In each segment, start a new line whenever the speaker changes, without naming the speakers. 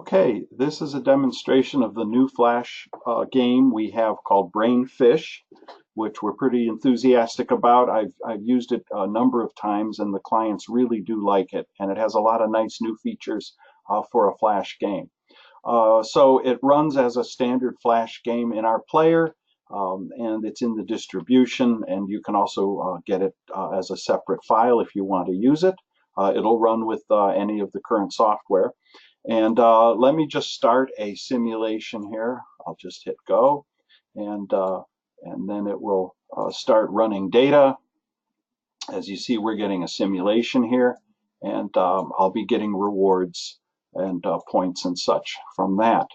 Okay, this is a demonstration of the new Flash game we have called BrainFish, which we're pretty enthusiastic about. I've used it a number of times and the clients really do like it, and it has a lot of nice new features for a Flash game. So it runs as a standard Flash game in our player, and it's in the distribution, and you can also get it as a separate file if you want to use it. It'll run with any of the current software. And let me just start a simulation here. I'll just hit go, and then it will start running data. As you see, we're getting a simulation here, and I'll be getting rewards and points and such from that.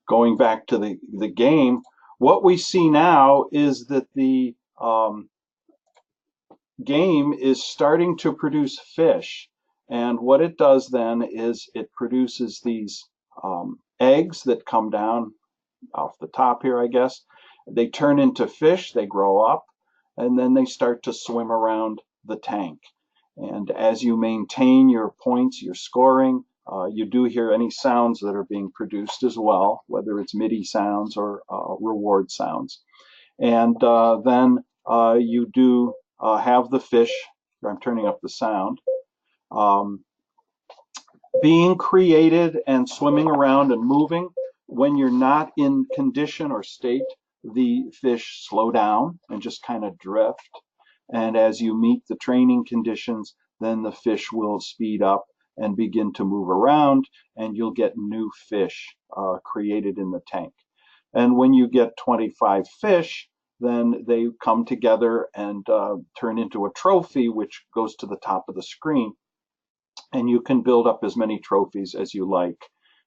Going back to the game, what we see now is that the game is starting to produce fish. And what it does then is it produces these eggs that come down off the top here, I guess. They turn into fish, they grow up, and then they start to swim around the tank. And as you maintain your points, your scoring, you do hear any sounds that are being produced as well, whether it's MIDI sounds or reward sounds. And then you do have the fish, I'm turning up the sound, being created and swimming around and moving. When you're not in condition or state, the fish slow down and just kind of drift. And as you meet the training conditions, then the fish will speed up and begin to move around, and you'll get new fish created in the tank. And when you get 25 fish, then they come together and turn into a trophy, which goes to the top of the screen. And you can build up as many trophies as you like.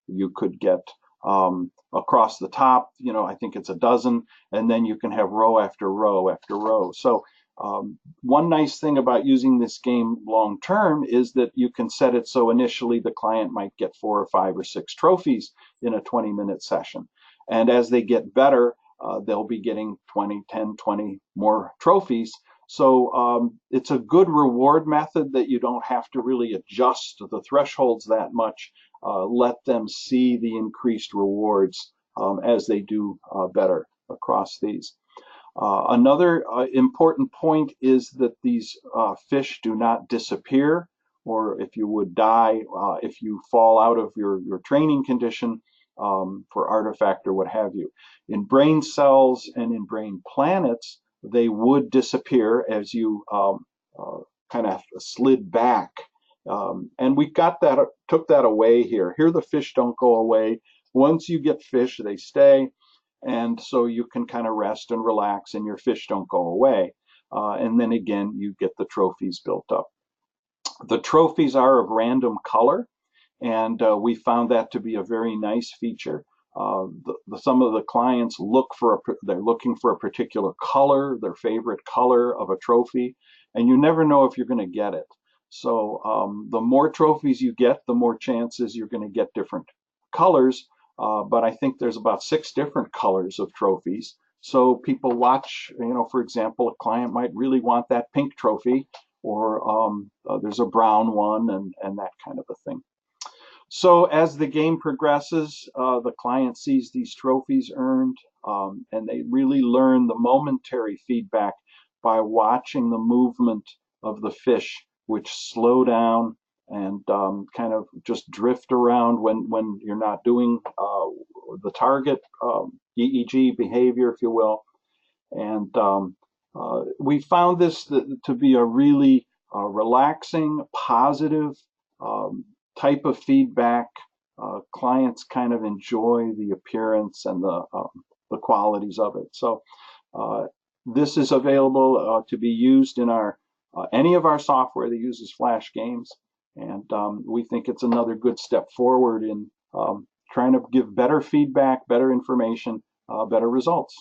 You could get across the top, I think it's a dozen, and then you can have row after row after row. So one nice thing about using this game long term is that you can set it so initially the client might get 4 or 5 or 6 trophies in a 20-minute session. And as they get better, they'll be getting 10, 20 more trophies. So it's a good reward method that you don't have to really adjust the thresholds that much. Let them see the increased rewards as they do better across these. Another important point is that these fish do not disappear, or if you would die, if you fall out of your training condition for artifact or what have you. In brain cells and in brain planets, they would disappear as you kind of slid back. And we took that away here. Here the fish don't go away. Once you get fish, they stay. And so you can kind of rest and relax and your fish don't go away. And then again, you get the trophies built up. The trophies are of random color, and we found that to be a very nice feature. Some of the clients they're looking for a particular color, their favorite color of a trophy, and you never know if you're going to get it. So the more trophies you get, the more chances you're going to get different colors. But I think there's about 6 different colors of trophies. So people watch, for example, a client might really want that pink trophy, or there's a brown one, and that kind of a thing. So as the game progresses, the client sees these trophies earned, and they really learn the momentary feedback by watching the movement of the fish, which slow down and kind of just drift around when you're not doing the target EEG behavior, if you will. And we found this to be a really relaxing, positive type of feedback. Clients kind of enjoy the appearance and the qualities of it. So this is available to be used in any of our software that uses Flash games. And we think it's another good step forward in trying to give better feedback, better information, better results.